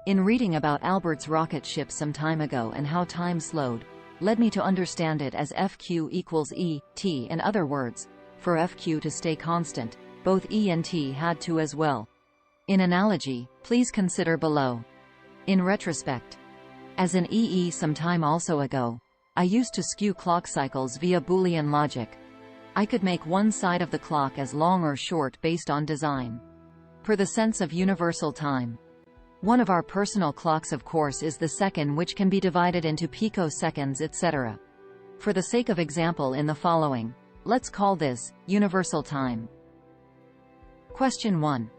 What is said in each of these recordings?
In reading about Albert's rocket ship some time ago and how time slowed, led me to understand it as Fq equals E, t. In other words, for Fq to stay constant, both E and t had to as well. In analogy, please consider below. In retrospect, as in EE some time also ago, I used to skew clock cycles via Boolean logic. I could make one side of the clock as long or short based on design. For the sense of universal time, one of our personal clocks of course is the second, which can be divided into picoseconds, etc. For the sake of example in the following, let's call this universal time. Question 1.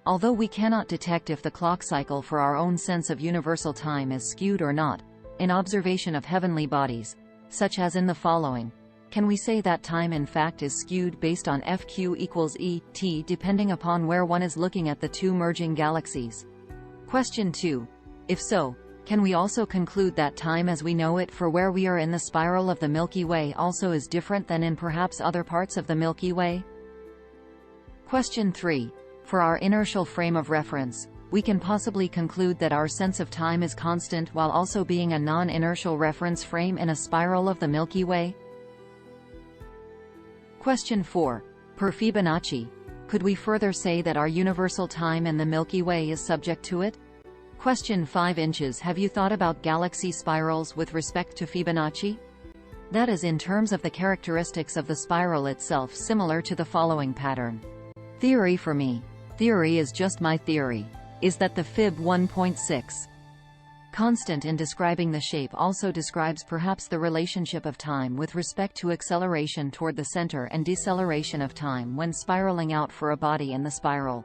Although we cannot detect if the clock cycle for our own sense of universal time is skewed or not, in observation of heavenly bodies, such as in the following, can we say that time in fact is skewed based on Fq equals E, t depending upon where one is looking at the two merging galaxies? Question 2. If so, can we also conclude that time as we know it for where we are in the spiral of the Milky Way also is different than in perhaps other parts of the Milky Way? Question 3. For our inertial frame of reference, we can possibly conclude that our sense of time is constant while also being a non-inertial reference frame in a spiral of the Milky Way? Question 4. Per Fibonacci, could we further say that our universal time in the Milky Way is subject to it? Question 5 inches. Have you thought about galaxy spirals with respect to Fibonacci? That is, in terms of the characteristics of the spiral itself, similar to the following pattern. Theory for me. Theory is just my theory. Is that the Fib 1.6 constant in describing the shape also describes perhaps the relationship of time with respect to acceleration toward the center and deceleration of time when spiraling out for a body in the spiral.